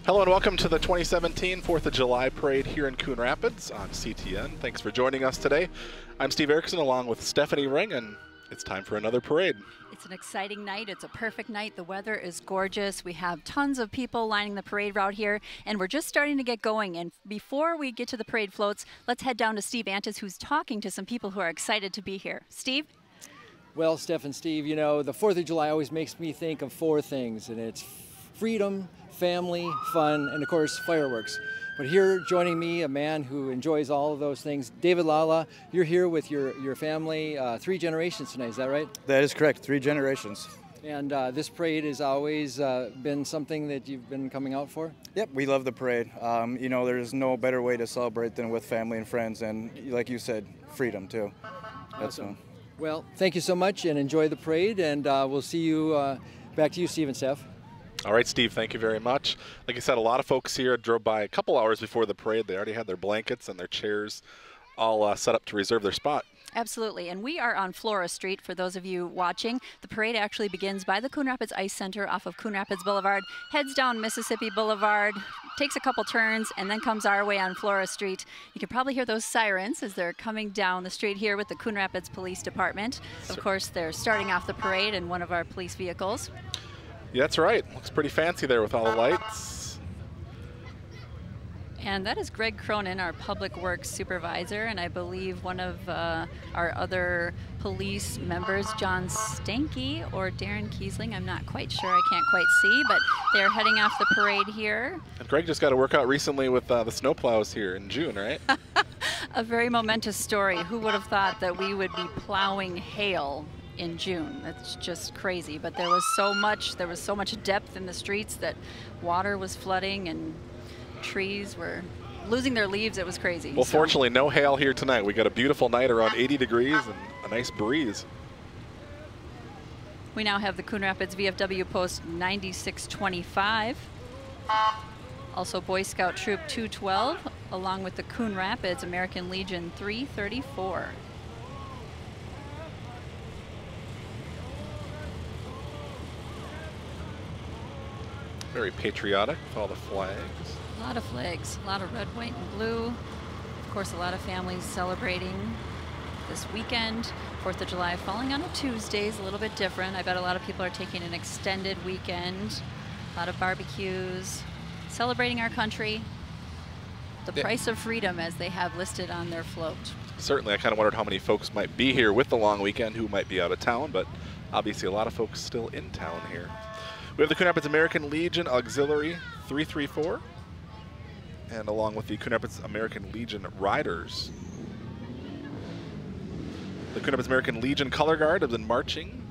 Hello and welcome to the 2017 4th of July Parade here in Coon Rapids on CTN. Thanks for joining us today. I'm Steve Erickson along with Stephanie Ring, and it's time for another parade. It's an exciting night. It's a perfect night. The weather is gorgeous. We have tons of people lining the parade route here, and we're just starting to get going. And before we get to the parade floats, let's head down to Steve Antis, who's talking to some people who are excited to be here. Steve? Well, Steph and Steve, you know, the 4th of July always makes me think of four things, and it's freedom, family, fun, and of course, fireworks. But here joining me, a man who enjoys all of those things, David Lala. You're here with your family, 3 generations tonight, is that right? That is correct, 3 generations. And this parade has always been something that you've been coming out for? Yep, we love the parade. You know, there's no better way to celebrate than with family and friends, and like you said, freedom too. That's awesome. Well, thank you so much, and enjoy the parade, and we'll see you, back to you, Steve and Steph. All right, Steve, thank you very much. Like I said, a lot of folks here drove by a couple hours before the parade. They already had their blankets and their chairs all set up to reserve their spot. Absolutely, and we are on Flora Street for those of you watching. The parade actually begins by the Coon Rapids Ice Center off of Coon Rapids Boulevard, heads down Mississippi Boulevard, takes a couple turns, and then comes our way on Flora Street. You can probably hear those sirens as they're coming down the street here with the Coon Rapids Police Department. Of course, they're starting off the parade in one of our police vehicles. Yeah, that's right. Looks pretty fancy there with all the lights. And that is Greg Cronin, our Public Works Supervisor, and I believe one of our other police members, John Stanky or Darren Kiesling. I'm not quite sure. I can't quite see, but they're heading off the parade here. And Greg just got a workout recently with the snowplows here in June, right? A very momentous story. Who would have thought that we would be plowing hail in June? That's just crazy. But there was so much depth in the streets that water was flooding and trees were losing their leaves. It was crazy. Well, fortunately, no hail here tonight. We got a beautiful night around 80 degrees and a nice breeze. We now have the Coon Rapids VFW Post 9625. Also Boy Scout Troop 212, along with the Coon Rapids American Legion 334. Very patriotic with all the flags. A lot of flags, a lot of red, white, and blue. Of course, a lot of families celebrating this weekend. 4th of July falling on a Tuesday is a little bit different. I bet a lot of people are taking an extended weekend. A lot of barbecues, celebrating our country. The price of freedom, as they have listed on their float. Certainly, I kind of wondered how many folks might be here with the long weekend who might be out of town, but obviously a lot of folks still in town here. We have the Coon Rapids American Legion Auxiliary 334, and along with the Coon Rapids American Legion Riders. The Coon Rapids American Legion Color Guard have been marching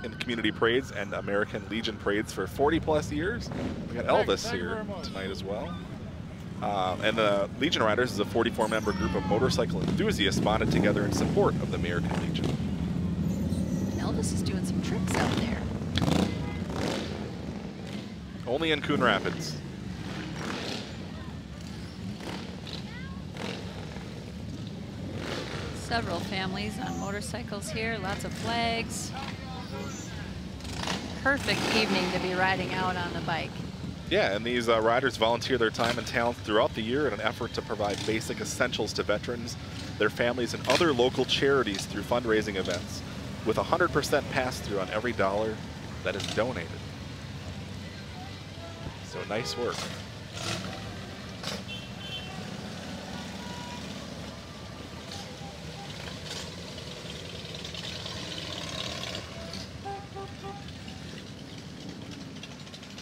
in community parades and American Legion parades for 40+ years. We got Elvis here tonight as well. And the Legion Riders is a 44-member group of motorcycle enthusiasts bonded together in support of the American Legion. And Elvis is doing some tricks out there. Only in Coon Rapids. Several families on motorcycles here, lots of flags. Perfect evening to be riding out on the bike. Yeah, and these riders volunteer their time and talent throughout the year in an effort to provide basic essentials to veterans, their families, and other local charities through fundraising events, with 100% pass-through on every dollar that is donated. So nice work.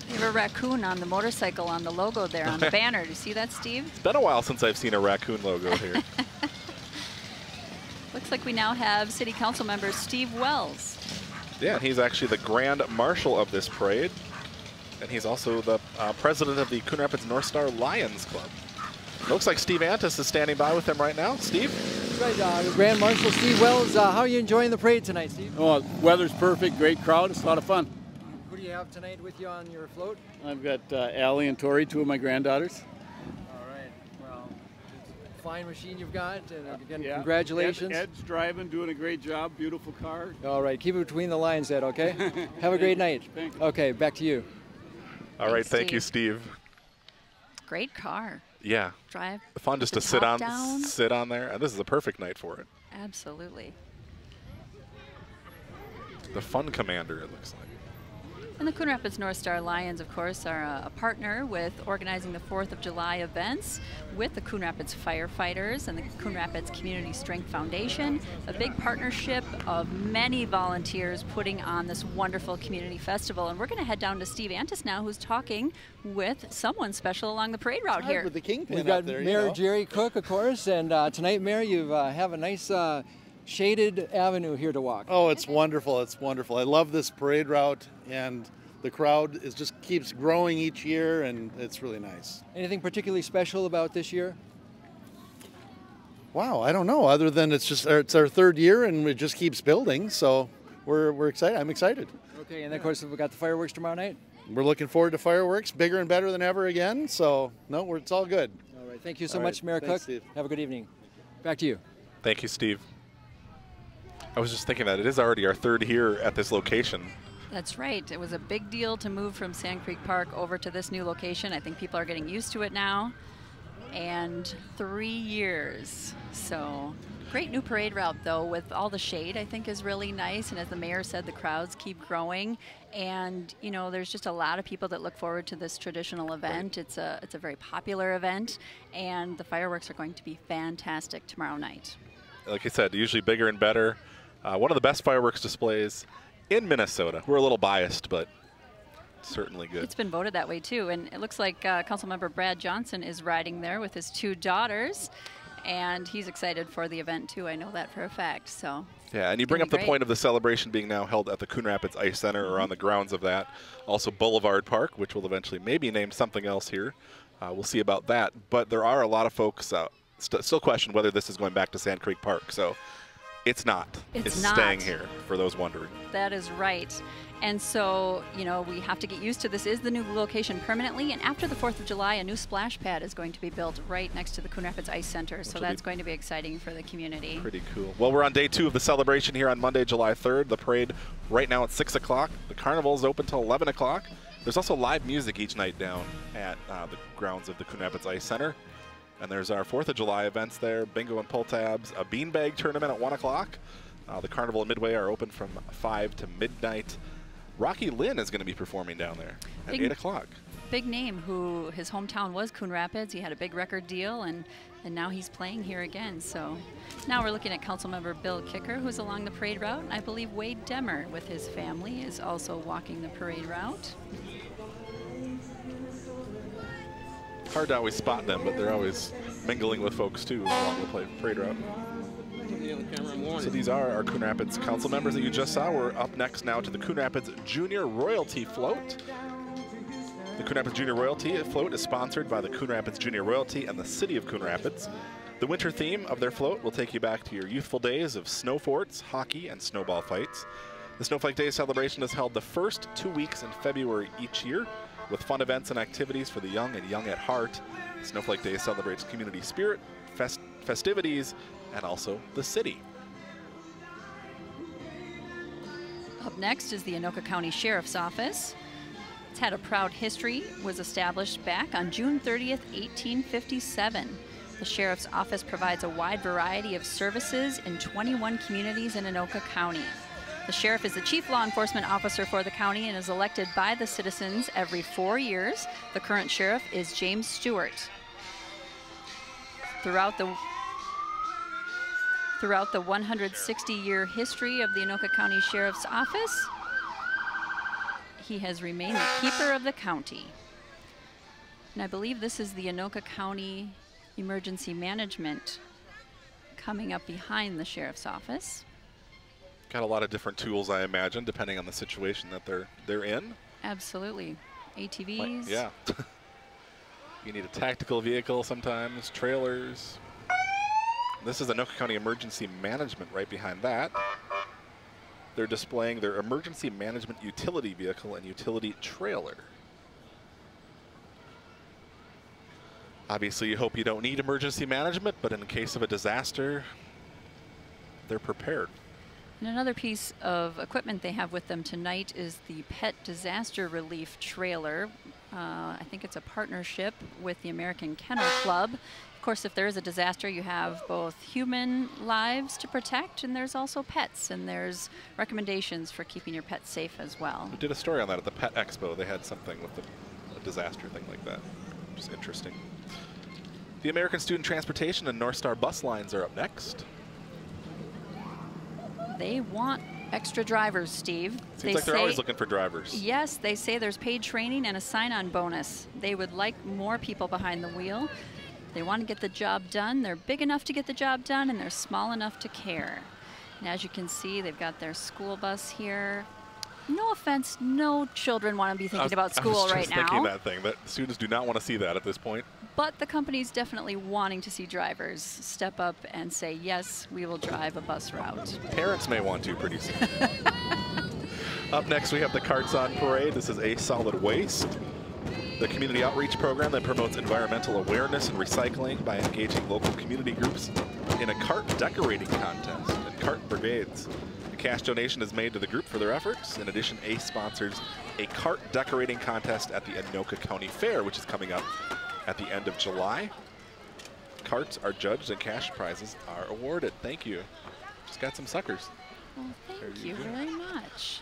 You have a raccoon on the motorcycle on the logo there on the banner. Do you see that, Steve? It's been a while since I've seen a raccoon logo here. Looks like we now have City Council member Steve Wells. Yeah, he's actually the Grand Marshal of this parade. And he's also the president of the Coon Rapids North Star Lions Club. Looks like Steve Antis is standing by with him right now. Steve? That's right, Grand Marshal Steve Wells. How are you enjoying the parade tonight, Steve? Oh, weather's perfect, great crowd, it's a lot of fun. Who do you have tonight with you on your float? I've got Allie and Tori, 2 of my granddaughters. All right, well, it's a fine machine you've got, and again, Yeah. congratulations. Ed's driving, doing a great job, beautiful car. All right, keep it between the lines, Ed, okay? Have a great night. Thank you. Okay, back to you. All right, thank you, Steve. Great car. Yeah. Drive. Fun just to sit on there, and this is a perfect night for it. Absolutely. The Fun Commander, it looks like. And the Coon Rapids North Star Lions, of course, are a partner with organizing the 4th of July events with the Coon Rapids firefighters and the Coon Rapids Community Strength Foundation, a big partnership of many volunteers putting on this wonderful community festival. And we're going to head down to Steve Antis now, who's talking with someone special along the parade route here. With the kingpin We've got there, Mayor Jerry Cook, of course, and tonight, Mayor, you have a nice shaded avenue here to walk. Oh, it's wonderful. It's wonderful. I love this parade route, and the crowd just keeps growing each year, and it's really nice. Anything particularly special about this year? Wow, I don't know, other than it's our third year, and it just keeps building, so we're excited. I'm excited. Okay, and of course, we've got the fireworks tomorrow night. We're looking forward to fireworks, bigger and better than ever again, so no, it's all good. All right, thank you so much, Mayor Cook. Steve. Have a good evening. Back to you. Thank you, Steve. I was just thinking that it is already our third here at this location. That's right. It was a big deal to move from Sand Creek Park over to this new location. I think people are getting used to it now. And 3 years. So great new parade route, though, with all the shade, I think is really nice. And as the mayor said, the crowds keep growing. And, you know, there's just a lot of people that look forward to this traditional event. It's a very popular event. And the fireworks are going to be fantastic tomorrow night. Like I said, usually bigger and better. One of the best fireworks displays in Minnesota. We're a little biased, but certainly good. It's been voted that way, too. And it looks like Councilmember Brad Johnson is riding there with his 2 daughters. And he's excited for the event, too. I know that for a fact. So yeah, and you bring up the point of the celebration being now held at the Coon Rapids Ice Center or on the grounds of that. Also Boulevard Park, which will eventually maybe name something else here. We'll see about that. But there are a lot of folks still question whether this is going back to Sand Creek Park. So it's not. It's not. Staying here, for those wondering. That is right. And so, you know, we have to get used to this is the new location permanently. And after the 4th of July, a new splash pad is going to be built right next to the Coon Rapids Ice Center. So that's going to be exciting for the community. Pretty cool. Well, we're on day 2 of the celebration here on Monday, July 3rd. The parade right now at 6 o'clock. The carnival is open till 11 o'clock. There's also live music each night down at the grounds of the Coon Rapids Ice Center. And there's our 4th of July events there, bingo and pull tabs, a beanbag tournament at 1 o'clock. The carnival and Midway are open from 5 to midnight. Rocky Lynn is going to be performing down there at 8 o'clock. Big name who his hometown was Coon Rapids. He had a big record deal, and now he's playing here again. So now we're looking at Councilmember Bill Kicker, who's along the parade route. I believe Wade Demmer with his family is also walking the parade route. Hard to always spot them, but they're always mingling with folks too along the parade route. So these are our Coon Rapids council members that you just saw. We're up next now to the Coon Rapids Junior Royalty Float. The Coon Rapids Junior Royalty Float is sponsored by the Coon Rapids Junior Royalty and the City of Coon Rapids. The winter theme of their float will take you back to your youthful days of snow forts, hockey, and snowball fights. The Snowflake Day celebration is held the first 2 weeks in February each year, with fun events and activities for the young and young at heart. Snowflake Day celebrates community spirit, festivities, and also the city. Up next is the Anoka County Sheriff's Office. It's had a proud history, was established back on June 30th, 1857. The Sheriff's Office provides a wide variety of services in 21 communities in Anoka County. The Sheriff is the chief law enforcement officer for the county and is elected by the citizens every 4 years. The current sheriff is James Stewart. Throughout the 160-year history of the Anoka County Sheriff's Office, he has remained the keeper of the county. And I believe this is the Anoka County Emergency Management coming up behind the Sheriff's Office. Got a lot of different tools, I imagine, depending on the situation that they're in. Absolutely. ATVs. Yeah. You need a tactical vehicle sometimes, trailers. This is the Anoka County Emergency Management right behind that. They're displaying their emergency management utility vehicle and utility trailer. Obviously, you hope you don't need emergency management, but in the case of a disaster, they're prepared. And another piece of equipment they have with them tonight is the Pet Disaster Relief Trailer. I think it's a partnership with the American Kennel Club. Of course, if there is a disaster, you have both human lives to protect, and there's also pets, and there's recommendations for keeping your pets safe as well. We did a story on that at the Pet Expo. They had something with a disaster thing like that, which is interesting. The American Student Transportation and North Star Bus Lines are up next. They want extra drivers, Steve. Seems like they're always looking for drivers. Yes, they say there's paid training and a sign-on bonus. They would like more people behind the wheel. They want to get the job done. They're big enough to get the job done, and they're small enough to care. And as you can see, they've got their school bus here. No offense, no children want to be thinking about school right now. I was just thinking that thing, that students do not want to see that at this point. But the company's definitely wanting to see drivers step up and say, yes, we will drive a bus route. Parents may want to pretty soon. Up next, we have the Carts on Parade. This is A Solid Waste, the community outreach program that promotes environmental awareness and recycling by engaging local community groups in a cart decorating contest and cart brigades. A cash donation is made to the group for their efforts. In addition, ACE sponsors a cart decorating contest at the Anoka County Fair, which is coming up at the end of July. Carts are judged and cash prizes are awarded. Thank you. Just got some suckers. Well, thank you very much.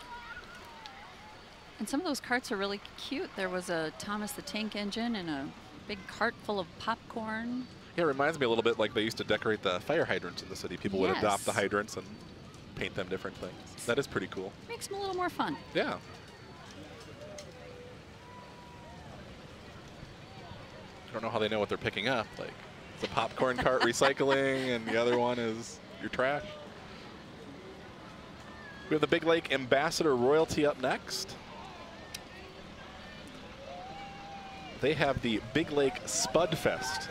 And some of those carts are really cute. There was a Thomas the Tank Engine and a big cart full of popcorn. Yeah, it reminds me a little bit like they used to decorate the fire hydrants in the city. People would adopt the hydrants and paint them different things. That is pretty cool. Makes them a little more fun. Yeah. I don't know how they know what they're picking up. Like, it's a popcorn cart recycling, and the other one is your trash. We have the Big Lake Ambassador Royalty up next. They have the Big Lake Spud Fest.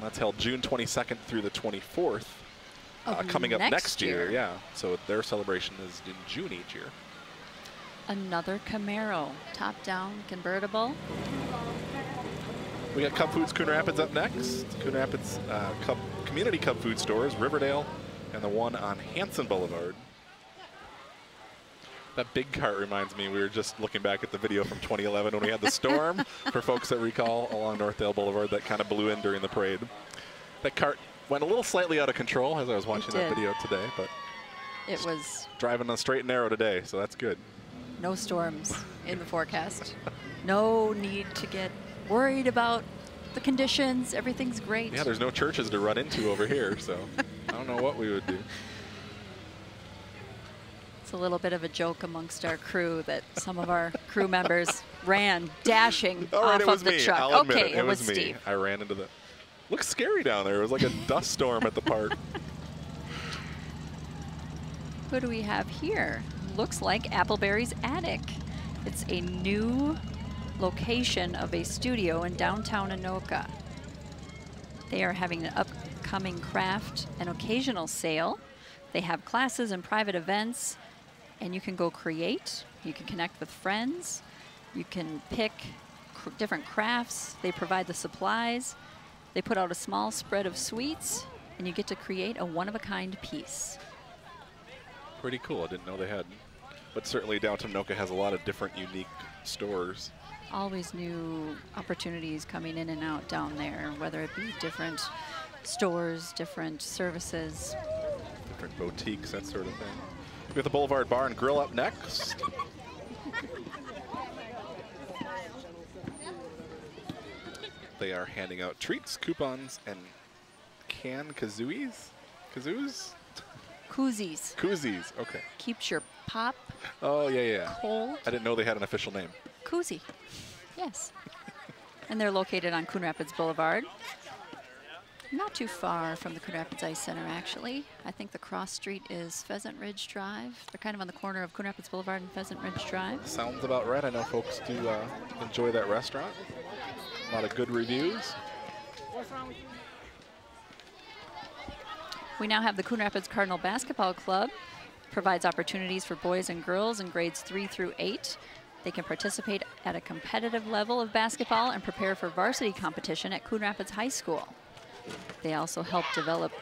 That's held June 22nd through the 24th. Coming up next year. Yeah. So their celebration is in June each year. Another Camaro, top-down convertible. We got Cub Foods Coon Rapids up next. Coon Rapids Community Cub Food Stores, Riverdale, and the one on Hanson Boulevard. That big cart reminds me, we were just looking back at the video from 2011 when we had the storm, for folks that recall, along Northdale Boulevard that kind of blew in during the parade. That cart went a little slightly out of control as I was watching that video today, but it was driving on straight and narrow today, so that's good. No storms in the forecast. No need to get worried about the conditions. Everything's great. Yeah, there's no churches to run into over here, so I don't know what we would do. It's a little bit of a joke amongst our crew that some of our crew members ran dashing off of the truck. I'll admit okay, it was me. Steve. I ran into the... Looks scary down there. It was like a dust storm at the park. What do we have here? Looks like Appleberry's Attic. It's a new location of a studio in downtown Anoka. They are having an upcoming craft and occasional sale. They have classes and private events, and you can go create. You can connect with friends. You can pick different crafts. They provide the supplies. They put out a small spread of sweets, and you get to create a one-of-a-kind piece. Pretty cool. I didn't know they had. But certainly downtown Anoka has a lot of different unique stores. Always new opportunities coming in and out down there, whether it be different stores, different services. Different boutiques, that sort of thing. We have the Boulevard Bar and Grill up next. They are handing out treats, coupons, and canned kazooies? Kazoos? Koozies. Koozies, okay. Keeps your pop cold. I didn't know they had an official name. Koozie, yes. And they're located on Coon Rapids Boulevard. Not too far from the Coon Rapids Ice Center, actually. I think the cross street is Pheasant Ridge Drive. They're kind of on the corner of Coon Rapids Boulevard and Pheasant Ridge Drive. Sounds about right. I know folks do enjoy that restaurant. A lot of good reviews. We now have the Coon Rapids Cardinal Basketball Club. Provides opportunities for boys and girls in grades 3 through 8. They can participate at a competitive level of basketball and prepare for varsity competition at Coon Rapids High School. They also help develop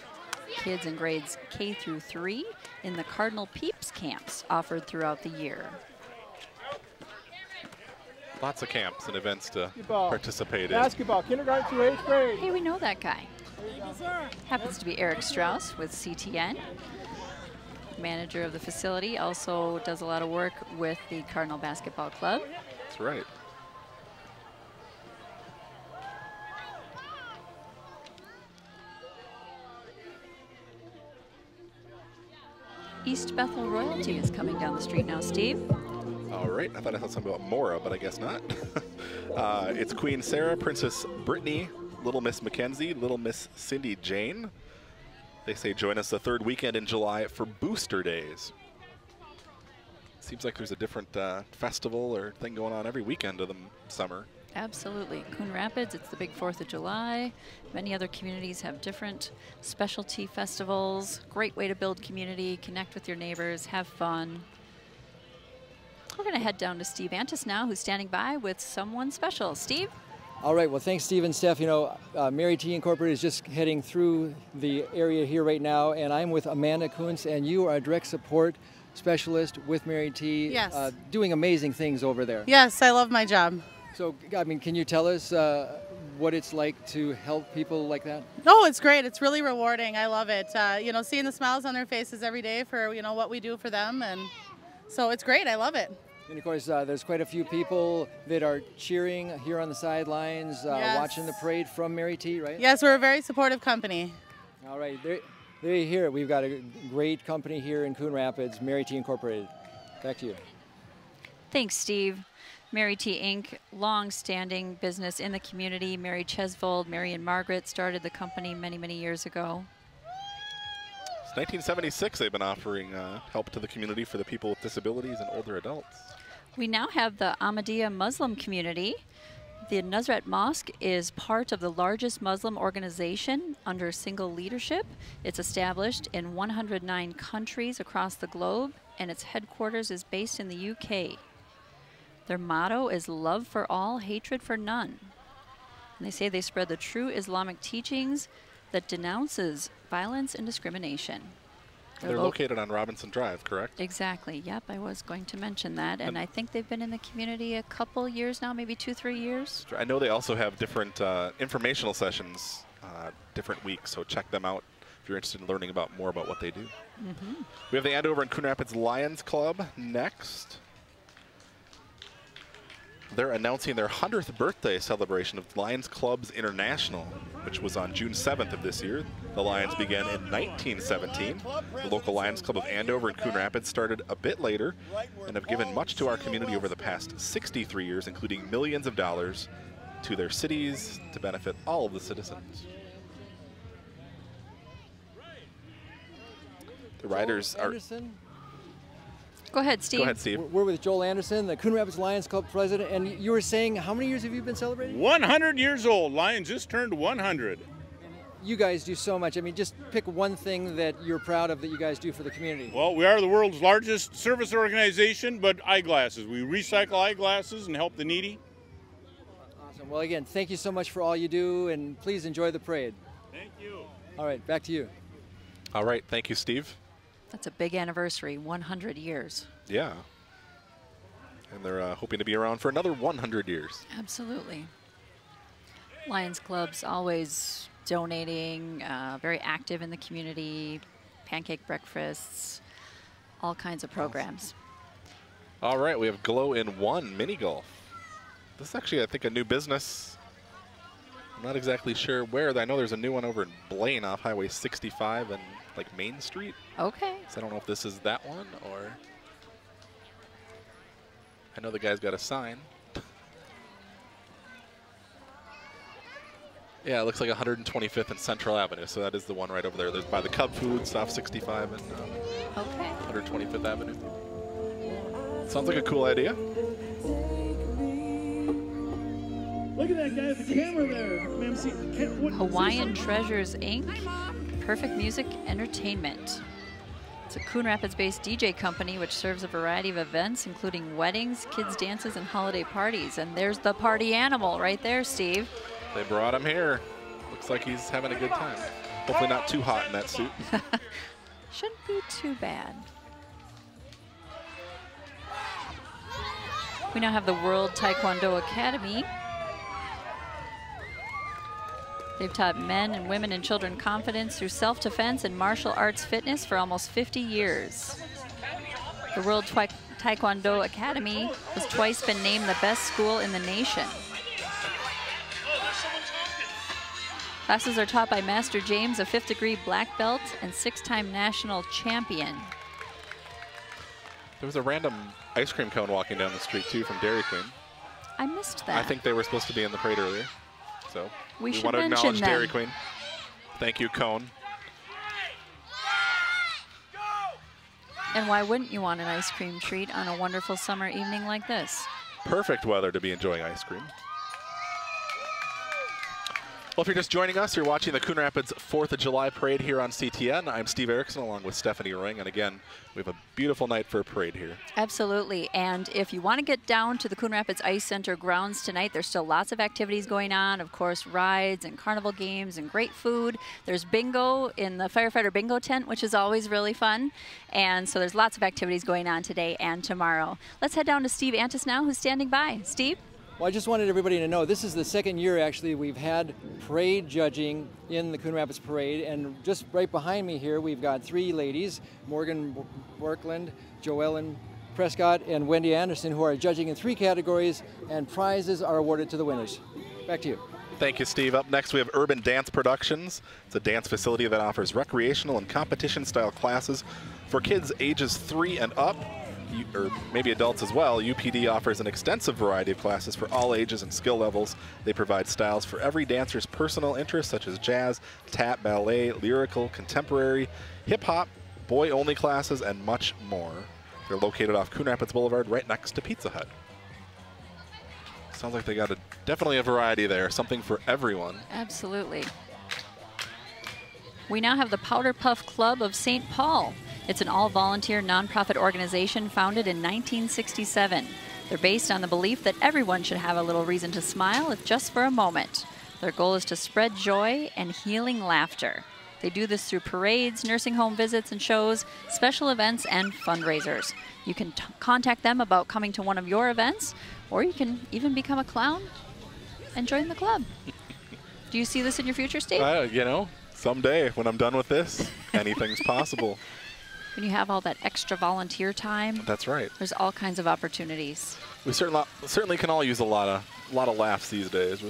kids in grades K through 3 in the Cardinal Peeps camps offered throughout the year. Lots of camps and events to Basketball. participate in. Basketball, kindergarten through 8th grade. Hey, we know that guy. Happens to be Eric Strauss with CTN. Manager of the facility, also does a lot of work with the Cardinal Basketball Club. That's right. East Bethel Royalty is coming down the street now, Steve. All right, I thought I saw something about Mora, but I guess not. It's Queen Sarah, Princess Brittany, Little Miss Mackenzie, Little Miss Cindy Jane. They say join us the third weekend in July for Booster Days. Seems like there's a different festival or thing going on every weekend of the summer. Absolutely. Coon Rapids, it's the big 4th of July. Many other communities have different specialty festivals. Great way to build community, connect with your neighbors, have fun. We're going to head down to Steve Antis now, who's standing by with someone special. Steve? All right, well, thanks, Steve and Steph. You know, Mary T. Incorporated is just heading through the area here right now, and I'm with Amanda Kuntz, and you are a direct support specialist with Mary T. Yes. Doing amazing things over there. Yes, I love my job. So, I mean, can you tell us what it's like to help people like that? Oh, it's great. It's really rewarding. I love it. You know, seeing the smiles on their faces every day for, you know, what we do for them. And so it's great. I love it. And of course, there's quite a few people that are cheering here on the sidelines, Yes. watching the parade from Mary T., right? Yes, we're a very supportive company. All right, there you hear it. We've got a great company here in Coon Rapids, Mary T. Incorporated. Back to you. Thanks, Steve. Mary T. Inc., long-standing business in the community. Mary Chesvold, Mary and Margaret started the company many, many years ago. Since 1976, they've been offering help to the community for the people with disabilities and older adults. We now have the Ahmadiyya Muslim community. The Nusrat Mosque is part of the largest Muslim organization under single leadership. It's established in 109 countries across the globe, and its headquarters is based in the UK. Their motto is love for all, hatred for none. And they say they spread the true Islamic teachings that denounces violence and discrimination. They're located on Robinson Drive, correct? Exactly. Yep, I was going to mention that. And I think they've been in the community a couple years now, maybe 2-3 years. I know they also have different informational sessions different weeks, so check them out if you're interested in learning about more about what they do. We have the Andover and Coon Rapids Lions Club next. They're announcing their 100th birthday celebration of Lions Clubs International, which was on June 7th of this year. The Lions began in 1917. The local Lions Club of Andover and Coon Rapids started a bit later and have given much to our community over the past 63 years, including millions of dollars to their cities to benefit all of the citizens. The riders are... Go ahead, Steve. Go ahead, Steve. We're with Joel Anderson, the Coon Rapids Lions Club president, and you were saying how many years have you been celebrating? 100 years old. Lions just turned 100. You guys do so much. I mean, just pick one thing that you're proud of that you guys do for the community. Well, we are the world's largest service organization, but eyeglasses. We recycle eyeglasses and help the needy. Awesome. Well, again, thank you so much for all you do, and please enjoy the parade. Thank you. All right, back to you. All right, thank you, Steve. That's a big anniversary, 100 years. Yeah. And they're hoping to be around for another 100 years. Absolutely. Lions Club's always donating, very active in the community, pancake breakfasts, all kinds of programs. All right, we have Glow in One mini golf. This is actually, I think, a new business. I'm not exactly sure where. I know there's a new one over in Blaine off Highway 65 and like Main Street. Okay. So I don't know if this is that one or... I know the guy's got a sign. Yeah, it looks like 125th and Central Avenue, so that is the one right over there. There's by the Cub Foods off 65 and 125th Avenue. Sounds like a cool idea. Look at that guy with the camera there. Hawaiian Treasures, Inc., Perfect Music Entertainment. It's a Coon Rapids-based DJ company which serves a variety of events, including weddings, kids' dances, and holiday parties. And there's the party animal right there, Steve. They brought him here. Looks like he's having a good time. Hopefully not too hot in that suit. Shouldn't be too bad. We now have the World Taekwondo Academy. They've taught men and women and children confidence through self-defense and martial arts fitness for almost 50 years. The World Taekwondo Academy has twice been named the best school in the nation. Classes are taught by Master James, a 5th degree black belt and 6-time national champion. There was a random ice cream cone walking down the street too from Dairy Queen. I missed that. I think they were supposed to be in the parade earlier. So we should want to mention acknowledge them. Dairy Queen. Thank you, Cone. And why wouldn't you want an ice cream treat on a wonderful summer evening like this? Perfect weather to be enjoying ice cream. Well, if you're just joining us, you're watching the Coon Rapids 4th of July Parade here on CTN. I'm Steve Erickson along with Stephanie Ring. And again, we have a beautiful night for a parade here. Absolutely. And if you want to get down to the Coon Rapids Ice Center grounds tonight, there's still lots of activities going on. Of course, rides and carnival games and great food. There's bingo in the firefighter bingo tent, which is always really fun. And so there's lots of activities going on today and tomorrow. Let's head down to Steve Antis now, who's standing by. Steve? Well, I just wanted everybody to know this is the second year actually we've had parade judging in the Coon Rapids Parade, and just right behind me here we've got 3 ladies, Morgan Workland, Joellen Prescott, and Wendy Anderson, who are judging in 3 categories, and prizes are awarded to the winners. Back to you. Thank you, Steve. Up next, we have Urban Dance Productions. It's a dance facility that offers recreational and competition-style classes for kids ages 3 and up. Or maybe adults as well. UPD offers an extensive variety of classes for all ages and skill levels. They provide styles for every dancer's personal interests, such as jazz, tap, ballet, lyrical, contemporary, hip-hop, boy-only classes, and much more. They're located off Coon Rapids Boulevard right next to Pizza Hut. Sounds like they got definitely a variety there, something for everyone. Absolutely. We now have the Powder Puff Club of St. Paul. It's an all-volunteer nonprofit organization founded in 1967. They're based on the belief that everyone should have a little reason to smile, if just for a moment. Their goal is to spread joy and healing laughter. They do this through parades, nursing home visits and shows, special events, and fundraisers. You can contact them about coming to one of your events, or you can even become a clown and join the club. Do you see this in your future, Steve? You know, someday when I'm done with this, anything's possible. When you have all that extra volunteer time. That's right. There's all kinds of opportunities. We certainly can all use a lot of laughs these days.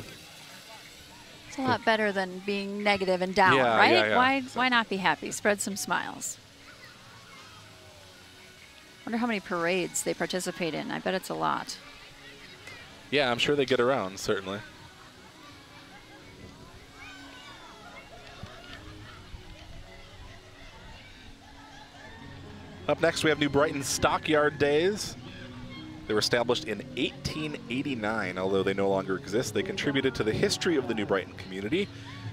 It's a lot better than being negative and down, right? Yeah. Why not be happy? Spread some smiles. Wonder how many parades they participate in. I bet it's a lot. Yeah, I'm sure they get around, certainly. Up next, we have New Brighton Stockyard Days. They were established in 1889. Although they no longer exist, they contributed to the history of the New Brighton community.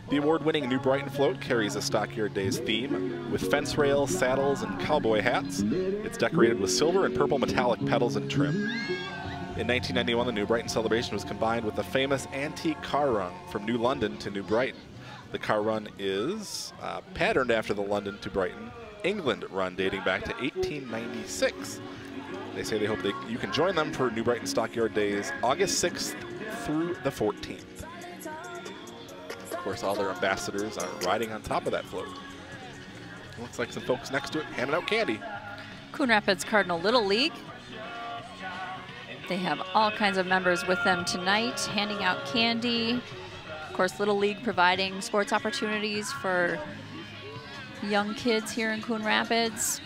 The award-winning New Brighton float carries a Stockyard Days theme with fence rails, saddles, and cowboy hats. It's decorated with silver and purple metallic petals and trim. In 1991, the New Brighton celebration was combined with the famous antique car run from New London to New Brighton. The car run is patterned after the London to Brighton, England run dating back to 1896. They say they hope you can join them for New Brighton Stockyard Days, August 6th through the 14th. Of course, all their ambassadors are riding on top of that float. Looks like some folks next to it handing out candy. Coon Rapids Cardinal Little League. They have all kinds of members with them tonight, handing out candy. Of course, Little League providing sports opportunities for young kids here in Coon Rapids.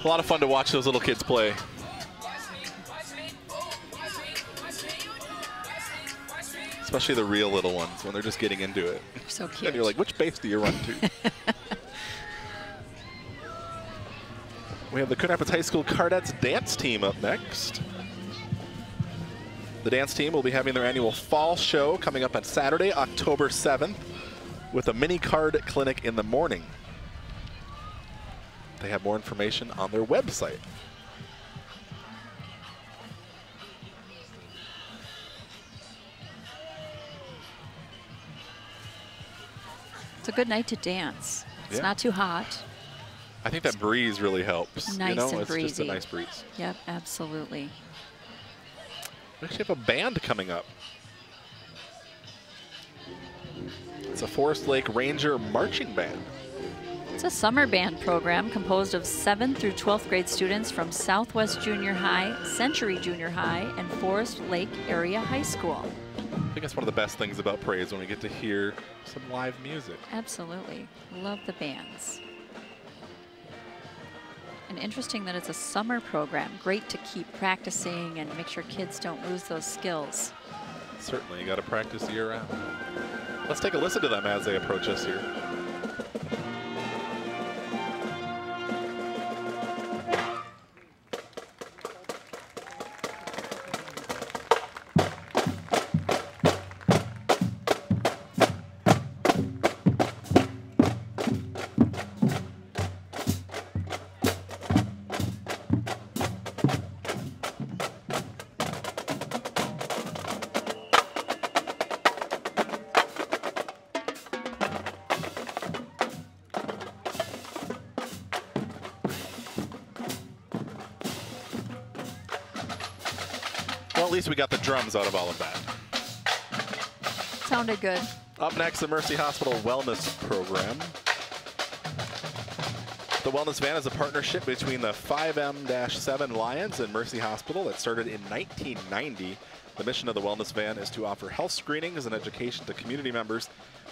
A lot of fun to watch those little kids play. Especially the real little ones when they're just getting into it. So cute. And you're like, which base do you run to? We have the Coon Rapids High School Cardettes dance team up next. The dance team will be having their annual fall show coming up on Saturday, October 7th, with a mini card clinic in the morning. They have more information on their website. It's a good night to dance. It's not too hot. I think that breeze really helps. Nice you know, and it's breezy. just a nice breeze. Yep, absolutely. We actually have a band coming up. It's a Forest Lake Ranger marching band. It's a summer band program composed of 7th through 12th grade students from Southwest Junior High, Century Junior High, and Forest Lake Area High School. I think that's one of the best things about parades when we get to hear some live music. Absolutely. Love the bands. And interesting that it's a summer program. Great to keep practicing and make sure kids don't lose those skills. Certainly, you got to practice year-round. Let's take a listen to them as they approach us here. Well, at least we got the drums out of all of that. Sounded good. Up next, the Mercy Hospital Wellness Program. The Wellness Van is a partnership between the 5M-7 Lions and Mercy Hospital that started in 1990. The mission of the Wellness Van is to offer health screenings and education to community members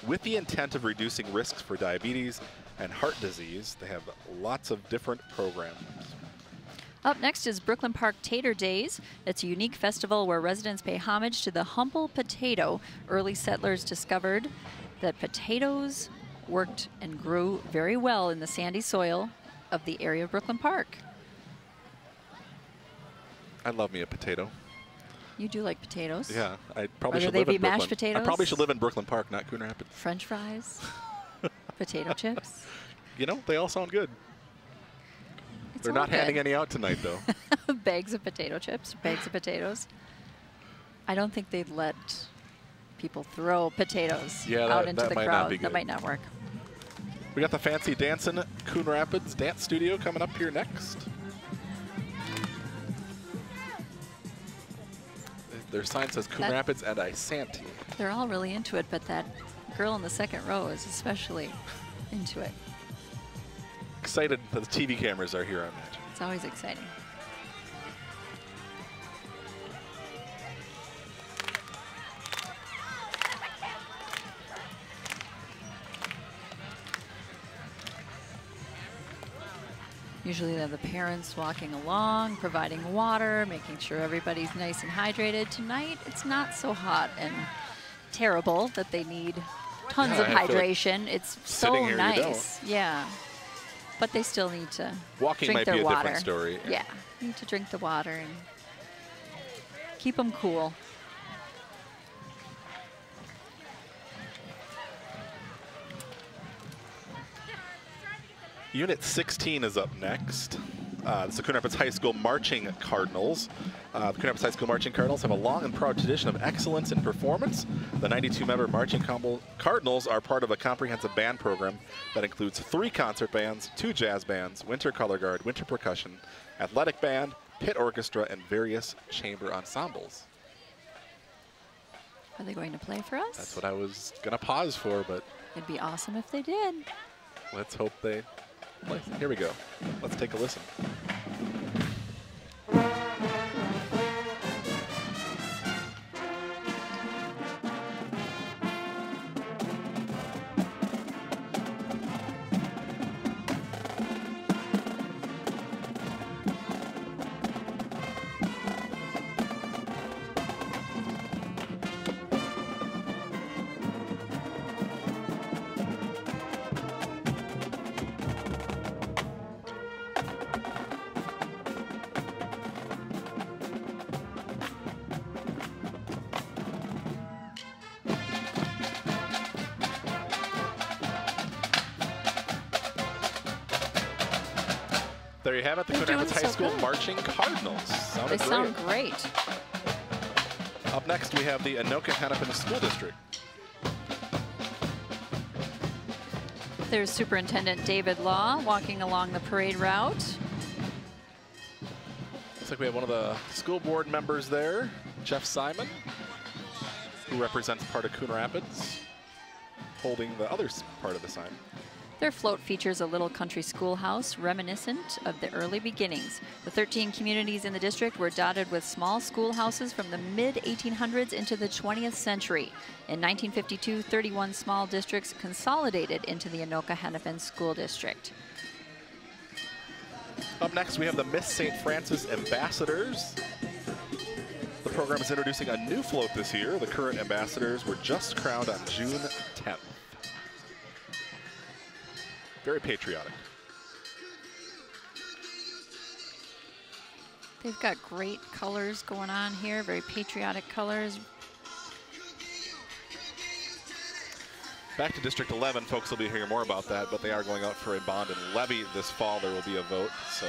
with the intent of reducing risks for diabetes and heart disease. They have lots of different programs. Up next is Brooklyn Park Tater Days. It's a unique festival where residents pay homage to the humble potato. Early settlers discovered that potatoes worked and grew very well in the sandy soil of the area of Brooklyn Park. I love me a potato. You do like potatoes? Yeah, I probably Whether should they live be in Brooklyn. mashed potatoes? I probably should live in Brooklyn Park, not Coon Rapids. French fries, potato chips. You know, they all sound good. It's They're all not handing good. any out tonight, though. Bags of potato chips, bags of potatoes. I don't think they'd let people throw potatoes Yeah, out that into the might crowd. not be That good. might not work. We got the fancy dancing Coon Rapids Dance Studio coming up here next. Their sign says Coon Rapids and Isanti. They're all really into it, but that girl in the second row is especially into it. Excited that the TV cameras are here, I imagine. It's always exciting. Usually they have the parents walking along, providing water, making sure everybody's nice and hydrated. Tonight, it's not so hot and terrible that they need tons of hydration. It's so here, nice. Yeah. But they still need to Walking drink might their be a water. different story. Yeah, need to drink the water and keep them cool. Unit 16 is up next. It's the Coon Rapids High School Marching Cardinals. The Coon Rapids High School Marching Cardinals have a long and proud tradition of excellence in performance. The 92-member Marching Cardinals are part of a comprehensive band program that includes 3 concert bands, 2 jazz bands, winter color guard, winter percussion, athletic band, pit orchestra, and various chamber ensembles. Are they going to play for us? That's what I was going to pause for, but It'd be awesome if they did. let's hope they play. Here we go. Let's take a listen. There you have it, the They're Coon Rapids doing High so School good. Marching Cardinals. They Sounded sound great. great. Up next, we have the Anoka Hennepin School District. There's Superintendent David Law walking along the parade route. Looks like we have one of the school board members there, Jeff Simon, who represents part of Coon Rapids, holding the other part of the sign. Their float features a little country schoolhouse reminiscent of the early beginnings. The 13 communities in the district were dotted with small schoolhouses from the mid-1800s into the 20th century. In 1952, 31 small districts consolidated into the Anoka-Hennepin School District. Up next, we have the Miss St. Francis Ambassadors. The program is introducing a new float this year. The current ambassadors were just crowned on June 10th. Very patriotic. They've got great colors going on here, very patriotic colors. Back to District 11, folks will be hearing more about that, but they are going out for a bond and levy this fall. There will be a vote, so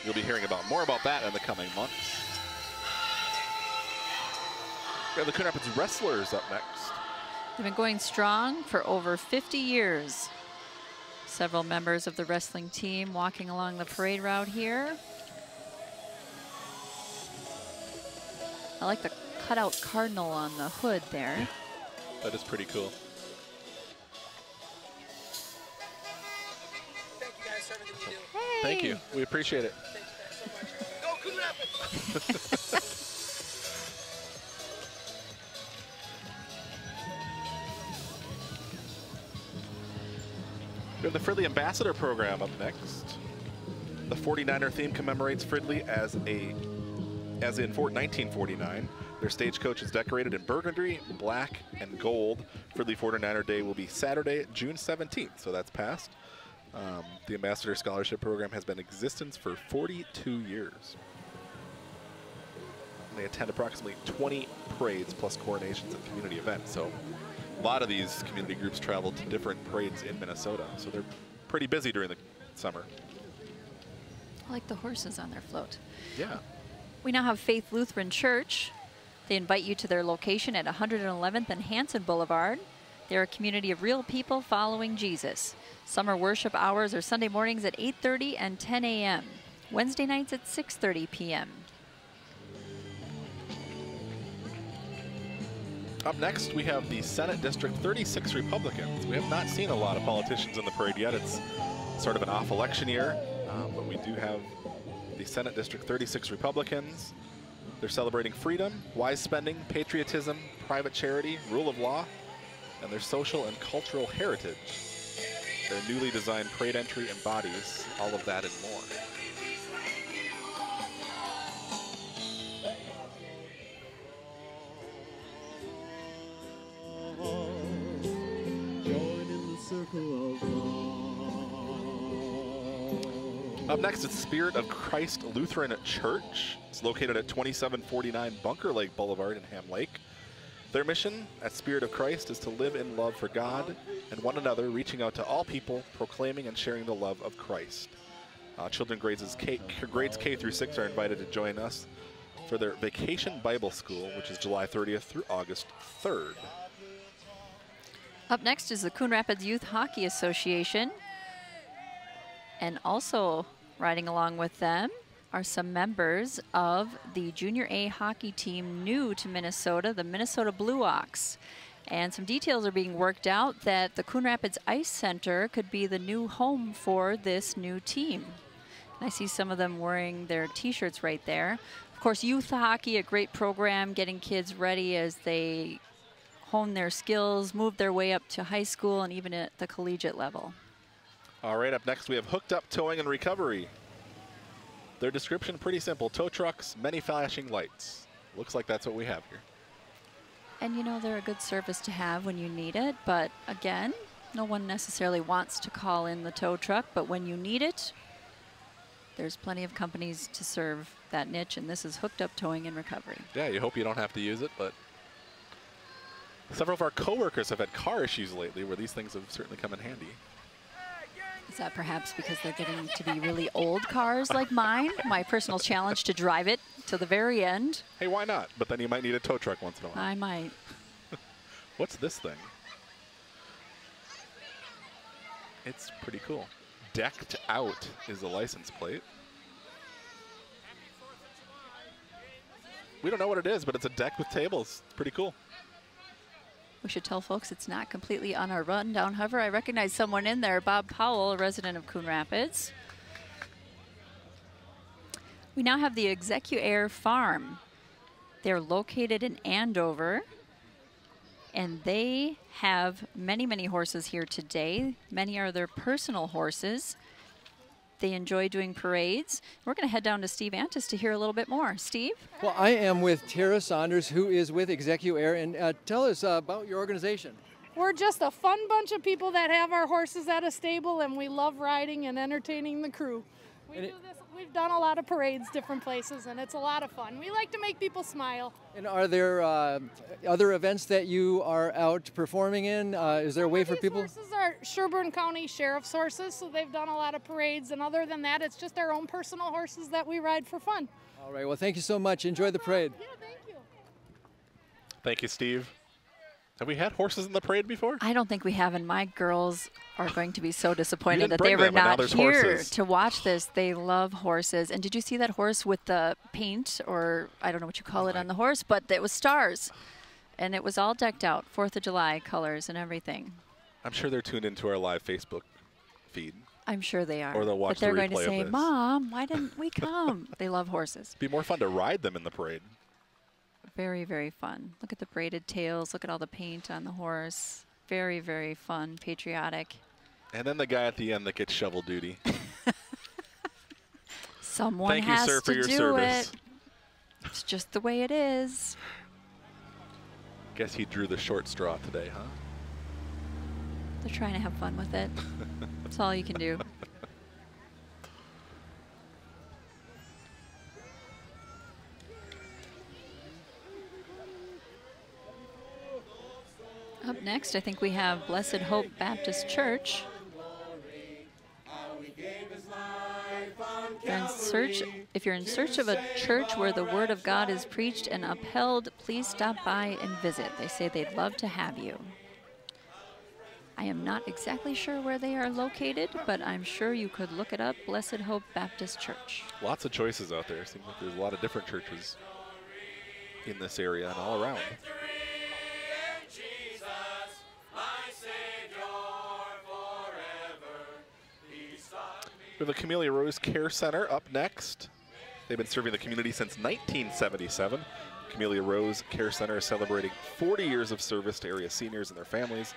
you'll be hearing more about that in the coming months. We have the Coon Rapids Wrestlers up next. They've been going strong for over 50 years. Several members of the wrestling team walking along the parade route here. I like the cutout cardinal on the hood there. That is pretty cool. Thank you guys for everything you do. Hey. Thank you. We appreciate it. Thank you guys so much. Go Coon Rapids! We have the Fridley Ambassador Program up next. The 49er theme commemorates Fridley as in 1949. Their stagecoach is decorated in burgundy, black, and gold. Fridley 49er Day will be Saturday, June 17th, so that's past. The Ambassador Scholarship Program has been in existence for 42 years. They attend approximately 20 parades plus coronations and community events. So a lot of these community groups travel to different parades in Minnesota, so they're pretty busy during the summer. I like the horses on their float. Yeah. We now have Faith Lutheran Church. They invite you to their location at 111th and Hanson Boulevard. They're a community of real people following Jesus. Summer worship hours are Sunday mornings at 8:30 and 10 a.m. Wednesday nights at 6:30 p.m. Up next, we have the Senate District 36 Republicans. We have not seen a lot of politicians in the parade yet. It's sort of an off-election year, but we do have the Senate District 36 Republicans. They're celebrating freedom, wise spending, patriotism, private charity, rule of law, and their social and cultural heritage. Their newly designed parade entry embodies all of that and more. Up next, it's Spirit of Christ Lutheran Church. It's located at 2749 Bunker Lake Boulevard in Ham Lake. Their mission at Spirit of Christ is to live in love for God and one another, reaching out to all people, proclaiming and sharing the love of Christ. Children grades K through 6 are invited to join us for their Vacation Bible School, which is July 30th through August 3rd. Up next is the Coon Rapids Youth Hockey Association. And also riding along with them are some members of the Junior A hockey team new to Minnesota, the Minnesota Blue Ox. And some details are being worked out that the Coon Rapids Ice Center could be the new home for this new team. And I see some of them wearing their t-shirts right there. Of course, youth hockey, a great program getting kids ready as they hone their skills, move their way up to high school and even at the collegiate level. All right, up next we have Hooked Up Towing and Recovery. Their description, pretty simple. Tow trucks, many flashing lights. Looks like that's what we have here. And you know, they're a good service to have when you need it, but again, no one necessarily wants to call in the tow truck, but when you need it, there's plenty of companies to serve that niche, and this is Hooked Up Towing and Recovery. Yeah, you hope you don't have to use it, but several of our coworkers have had car issues lately where these things have certainly come in handy. Is that perhaps because they're getting to be really old cars like mine? My personal challenge to drive it to the very end. Hey, why not? But then you might need a tow truck once in a while. I might. What's this thing? It's pretty cool. Decked Out is the license plate. We don't know what it is, but it's a deck with tables. It's pretty cool. We should tell folks it's not completely on our rundown. However, I recognize someone in there, Bob Powell, a resident of Coon Rapids. We now have the Execuair Farm. They're located in Andover, and they have many, many horses here today. Many are their personal horses. They enjoy doing parades. We're going to head down to Steve Antis to hear a little bit more. Steve? Well, I am with Tara Saunders, who is with Execuair, and tell us about your organization. We're just a fun bunch of people that have our horses at a stable, and we love riding and entertaining the crew. We've done a lot of parades, different places, and it's a lot of fun. We like to make people smile. And are there other events that you are out performing in? Is there a way for people? These horses are Sherburne County Sheriff's horses, so they've done a lot of parades. And other than that, it's just our own personal horses that we ride for fun. All right. Well, thank you so much. Enjoy the parade. Yeah, thank you. Thank you, Steve. Have we had horses in the parade before? I don't think we have, and my girls are going to be so disappointed that bring they were them, and now not there's here horses. to watch this. They love horses. And did you see that horse with the paint, or I don't know what you call it on the horse, but it was stars. And it was all decked out, 4th of July colors and everything. I'm sure they're tuned into our live Facebook feed. I'm sure they are. Or they'll watch but they're the going to replay of say, this. Mom, why didn't we come? They love horses. It'd be more fun to ride them in the parade. Very, very fun. Look at the braided tails. Look at all the paint on the horse. Very, very fun, patriotic. And then the guy at the end that gets shovel duty. Someone Thank you, has sir, for to your do service. it. It's just the way it is. Guess he drew the short straw today, huh? They're trying to have fun with it. That's all you can do. Up next, I think we have Blessed Hope Baptist Church. If you're in search of a church where the Word of God is preached and upheld, please stop by and visit. They say they'd love to have you. I am not exactly sure where they are located, but I'm sure you could look it up, Blessed Hope Baptist Church. Lots of choices out there. Seems like there's a lot of different churches in this area and all around. We have the Camellia Rose Care Center up next. They've been serving the community since 1977. Camellia Rose Care Center is celebrating 40 years of service to area seniors and their families,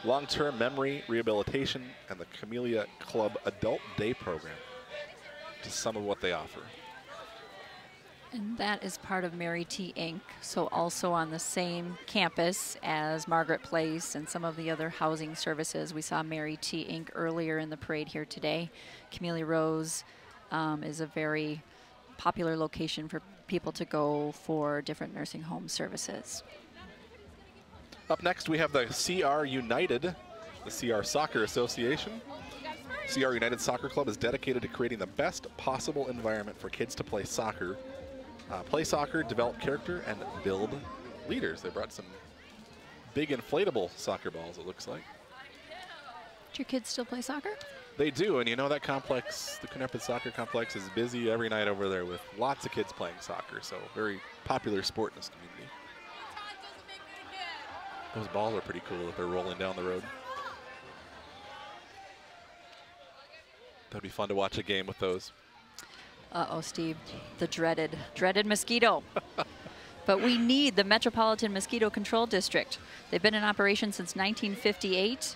long-term memory rehabilitation, and the Camellia Club Adult Day Program. Just some of what they offer. And that is part of Mary T. Inc., so also on the same campus as Margaret Place and some of the other housing services. We saw Mary T. Inc. earlier in the parade here today. Camellia Rose is a very popular location for people to go for different nursing home services. Up next, we have the CR United, the CR Soccer Association. CR United Soccer Club is dedicated to creating the best possible environment for kids to play soccer, develop character, and build leaders. They brought some big inflatable soccer balls, it looks like. Do your kids still play soccer? They do, and you know that complex, the Coon Rapids Soccer Complex, is busy every night over there with lots of kids playing soccer, so very popular sport in this community. Those balls are pretty cool if they're rolling down the road. That'd be fun to watch a game with those. Uh-oh, Steve, the dreaded mosquito. But we need the Metropolitan Mosquito Control District. They've been in operation since 1958,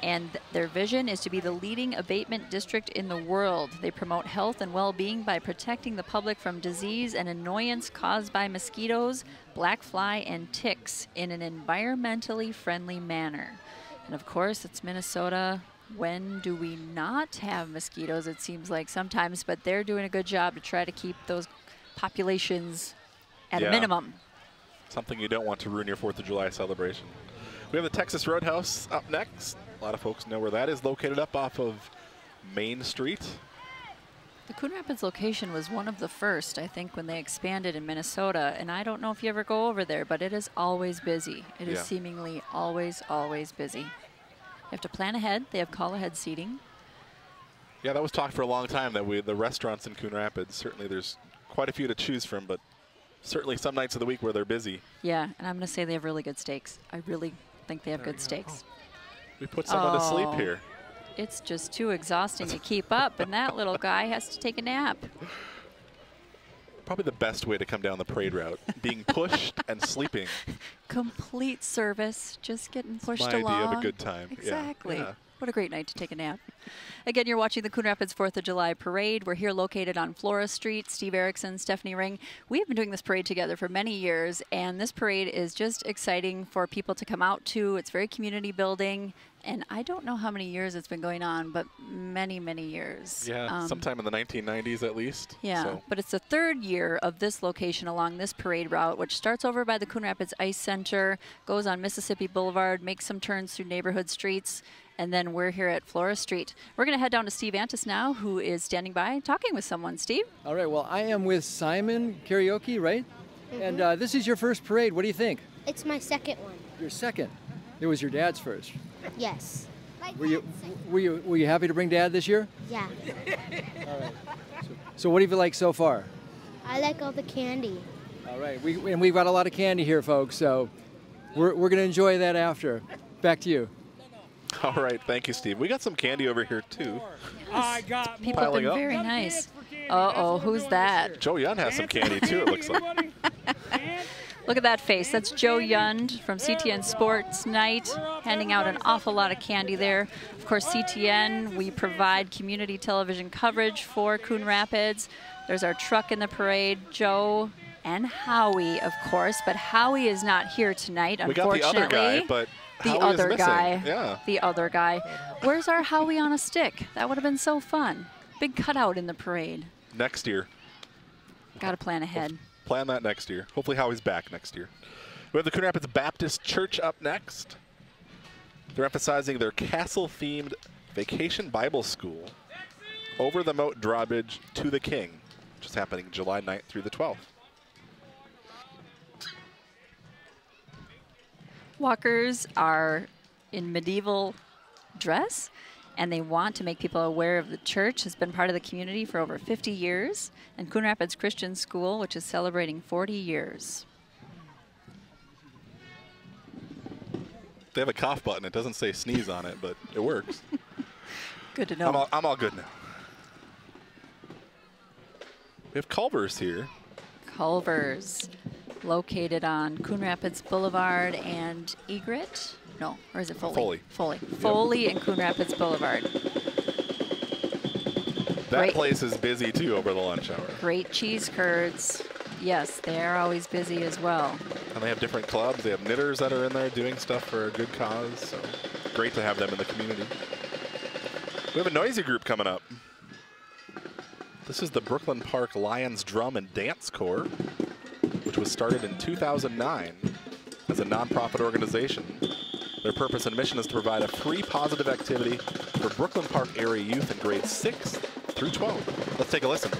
and their vision is to be the leading abatement district in the world. They promote health and well-being by protecting the public from disease and annoyance caused by mosquitoes, black fly, and ticks in an environmentally friendly manner. And of course, it's Minnesota. When do we not have mosquitoes? It seems like sometimes, but they're doing a good job to try to keep those populations at a minimum. Something you don't want to ruin your 4th of July celebration. We have the Texas Roadhouse up next. A lot of folks know where that is, located up off of Main Street. The Coon Rapids location was one of the first, I think, when they expanded in Minnesota. And I don't know if you ever go over there, but it is always busy. It is seemingly always, always busy. have to plan ahead. They have call ahead seating. Yeah, that was talked for a long time that the restaurants in Coon Rapids, certainly there's quite a few to choose from, but certainly some nights of the week where they're busy. Yeah, and I'm going to say they have really good steaks. I really think they have good steaks. We put someone to sleep here. It's just too exhausting to keep up, and that little guy has to take a nap. Probably the best way to come down the parade route, being pushed and sleeping. Complete service, just getting pushed my along. My idea of a good time. Exactly. Yeah. What a great night to take a nap. Again, you're watching the Coon Rapids 4th of July Parade. We're here located on Flora Street. Steve Erickson, Stephanie Ring. We have been doing this parade together for many years, and this parade is just exciting for people to come out to. It's very community building, and I don't know how many years it's been going on, but many, many years. Yeah, sometime in the 1990s at least. Yeah, so. But it's the 3rd year of this location along this parade route, which starts over by the Coon Rapids Ice Center, goes on Mississippi Boulevard, makes some turns through neighborhood streets, and then we're here at Flora Street. We're going to head down to Steve Antis now, who is standing by talking with someone. Steve? All right, well, I am with Simon Karaoke, right? And this is your first parade. What do you think? It's my second one. Your second? It was your dad's first. Yes. Were you happy to bring Dad this year? Yeah. All right. So what do you like so far? I like all the candy. All right. We've got a lot of candy here, folks. So we're going to enjoy that after. Back to you. All right. Thank you, Steve. We got some candy over here too. Yes. People have been very nice. Uh-oh, who's that? Joe Young has some candy too, it looks like. Look at that face. That's Joe Yund from CTN Sports Night, handing out an awful lot of candy there. Of course, CTN, we provide community television coverage for Coon Rapids. There's our truck in the parade, Joe and Howie, of course, but Howie is not here tonight, unfortunately. We got the other guy, but the other guy. Yeah. The other guy. Where's our Howie on a stick? That would have been so fun. Big cutout in the parade. Next year. Got to plan ahead. Plan that next year. Hopefully Howie's back next year. We have the Coon Rapids Baptist Church up next. They're emphasizing their castle-themed Vacation Bible School, Over the Moat Drawbridge to the King, which is happening July 9th through the 12th. Walkers are in medieval dress, and they want to make people aware of the church. Has been part of the community for over 50 years, and Coon Rapids Christian School, which is celebrating 40 years. They have a cough button. It doesn't say sneeze on it, but it works. Good to know. I'm all good now. We have Culver's here. Culver's, located on Coon Rapids Boulevard and Egret. No, or is it Foley? Foley. Foley and Coon Rapids Boulevard. That place is busy too over the lunch hour. Great cheese curds. Yes, they are always busy as well. And they have different clubs. They have knitters that are in there doing stuff for a good cause. So great to have them in the community. We have a noisy group coming up. This is the Brooklyn Park Lions Drum and Dance Corps, which was started in 2009 as a nonprofit organization. Their purpose and mission is to provide a free positive activity for Brooklyn Park area youth in grades 6 through 12. Let's take a listen.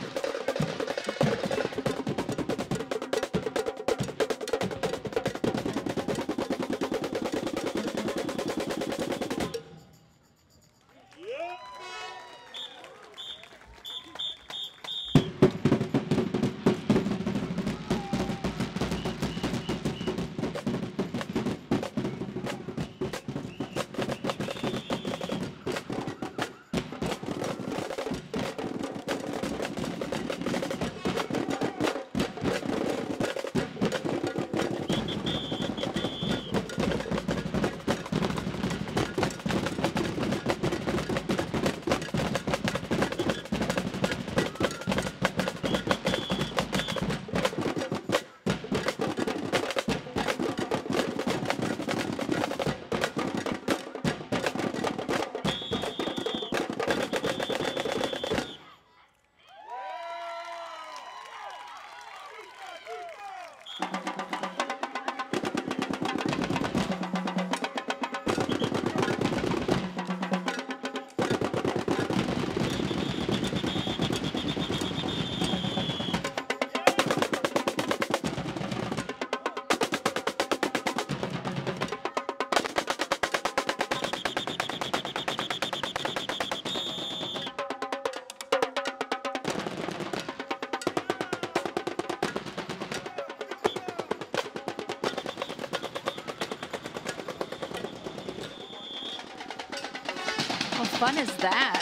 fun is that?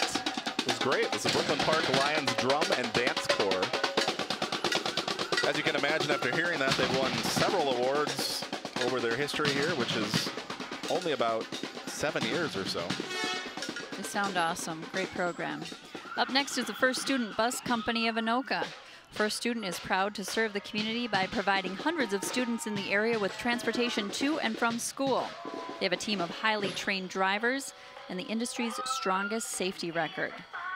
It was great. It was the Brooklyn Park Lions Drum and Dance Corps. As you can imagine, after hearing that, they've won several awards over their history here, which is only about 7 years or so. They sound awesome. Great program. Up next is the First Student Bus Company of Anoka. First Student is proud to serve the community by providing hundreds of students in the area with transportation to and from school. They have a team of highly trained drivers and the industry's strongest safety record.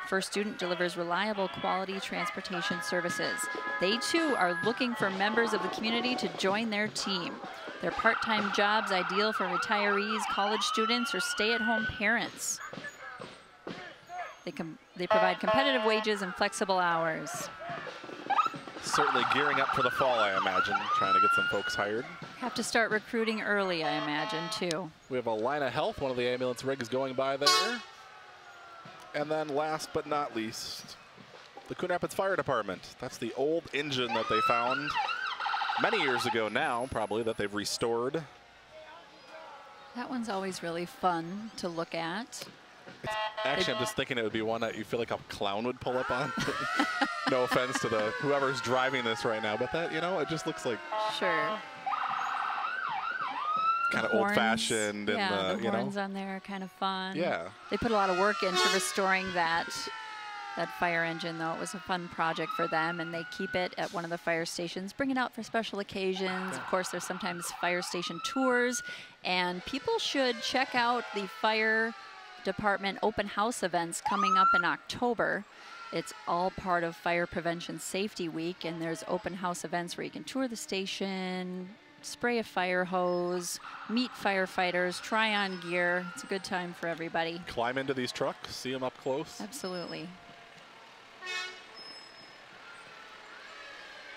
First Student delivers reliable, quality transportation services. They, too, are looking for members of the community to join their team. They're part-time jobs ideal for retirees, college students, or stay-at-home parents. They provide competitive wages and flexible hours. Certainly gearing up for the fall, I imagine, trying to get some folks hired. Have to start recruiting early, I imagine, too. We have a line of health, one of the ambulance rigs going by there. And then last but not least, the Coon Rapids Fire Department. That's the old engine that they found many years ago now, probably, that they've restored. That one's always really fun to look at. Actually, I'm just thinking it would be one that you feel like a clown would pull up on. No offense to whoever's driving this right now, but that, you know, it just looks like sure. Kind of old-fashioned, yeah, and the horns on there are kind of fun. Yeah, they put a lot of work into restoring that fire engine, though. It was a fun project for them, and they keep it at one of the fire stations, bring it out for special occasions. Of course, there's sometimes fire station tours, and people should check out the fire department open house events coming up in October. It's all part of Fire Prevention Safety Week, and there's open house events where you can tour the station, spray a fire hose, meet firefighters, try on gear. It's a good time for everybody. Climb into these trucks, see them up close. Absolutely.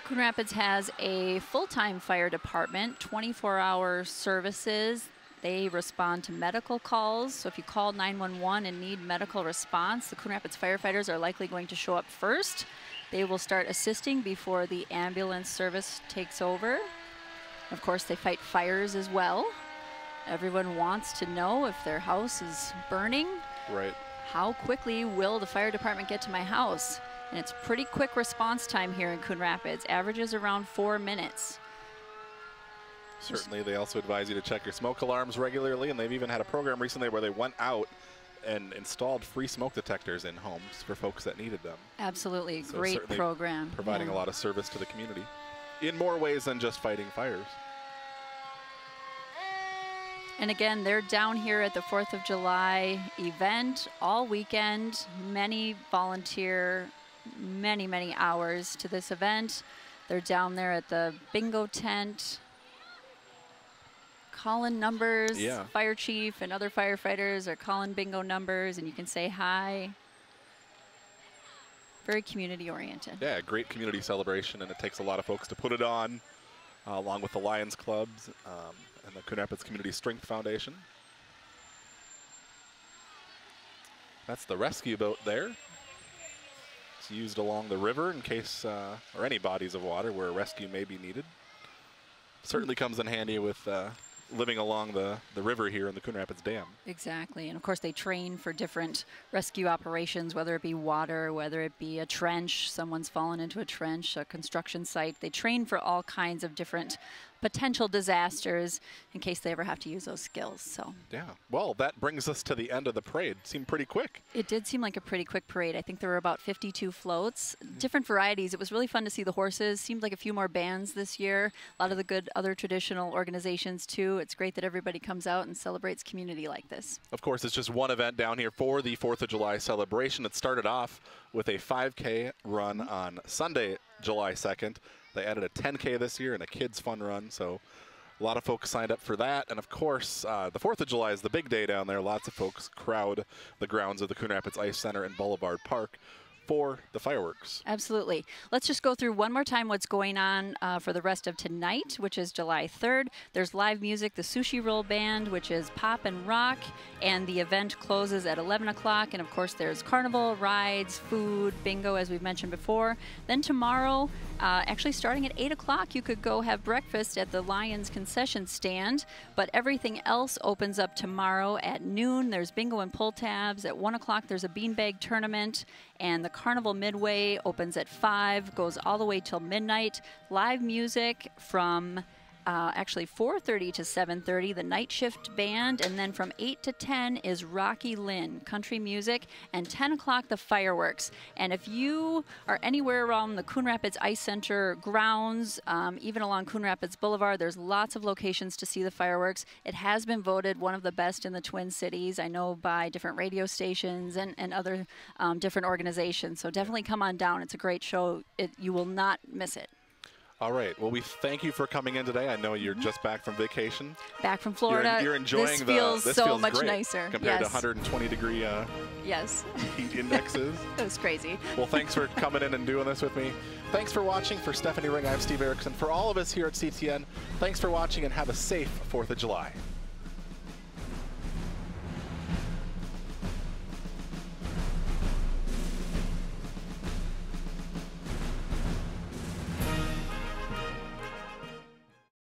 Coon Rapids has a full-time fire department, 24-hour services. They respond to medical calls. So if you call 911 and need medical response, the Coon Rapids firefighters are likely going to show up first. They will start assisting before the ambulance service takes over. Of course, they fight fires as well. Everyone wants to know if their house is burning. Right. How quickly will the fire department get to my house? And it's pretty quick response time here in Coon Rapids. Averages around 4 minutes. Certainly, they also advise you to check your smoke alarms regularly, and they've even had a program recently where they went out and installed free smoke detectors in homes for folks that needed them. Absolutely, so great program. Providing a lot of service to the community in more ways than just fighting fires. And again, they're down here at the 4th of July event all weekend. Many volunteer, many hours to this event. They're down there at the bingo tent. Calling numbers, fire chief and other firefighters are calling bingo numbers, and you can say hi. Very community oriented. Yeah, great community celebration, and it takes a lot of folks to put it on, along with the Lions Clubs and the Coon Rapids Community Strength Foundation. That's the rescue boat there. It's used along the river in case, or any bodies of water where a rescue may be needed. Certainly comes in handy with living along the river here in the Coon Rapids Dam. Exactly, and of course they train for different rescue operations, whether it be water, whether it be a trench, someone's fallen into a trench, a construction site. They train for all kinds of different potential disasters in case they ever have to use those skills. So yeah, well, that brings us to the end of the parade. Seemed pretty quick. It did seem like a pretty quick parade. I think there were about 52 floats, different varieties. It was really fun to see the horses. Seemed like a few more bands this year. A lot of the good other traditional organizations too. It's great that everybody comes out and celebrates community like this. Of course, it's just one event down here for the 4th of July celebration. It started off with a 5K run on Sunday, July 2nd. They added a 10K this year and a kids fun run, so a lot of folks signed up for that. And of course, the 4th of July is the big day down there. Lots of folks crowd the grounds of the Coon Rapids Ice Center and Boulevard Park for the fireworks. Absolutely. Let's just go through one more time what's going on for the rest of tonight, which is July 3rd. There's live music, the Sushi Roll Band, which is pop and rock, and the event closes at 11 o'clock. And of course, there's carnival, rides, food, bingo, as we've mentioned before. Then tomorrow, actually starting at 8 o'clock, you could go have breakfast at the Lions concession stand, but everything else opens up tomorrow at noon. There's bingo and pull tabs. At 1 o'clock, there's a beanbag tournament, and the Carnival Midway opens at 5, goes all the way till midnight. Live music from actually 4:30 to 7:30, the Night Shift Band, and then from 8 to 10 is Rocky Lynn, country music, and 10 o'clock the fireworks. And if you are anywhere around the Coon Rapids Ice Center grounds, even along Coon Rapids Boulevard, there's lots of locations to see the fireworks. It has been voted one of the best in the Twin Cities, I know, by different radio stations and other different organizations. So definitely come on down. It's a great show. You will not miss it. All right. Well, we thank you for coming in today. I know you're just back from vacation. Back from Florida. You're enjoying this feels this so feels much great nicer compared yes. to 120-degree yes. heat indexes. It was crazy. Well, thanks for coming in and doing this with me. Thanks for watching. For Stephanie Ring, I'm Steve Erickson. For all of us here at CTN, thanks for watching and have a safe 4th of July.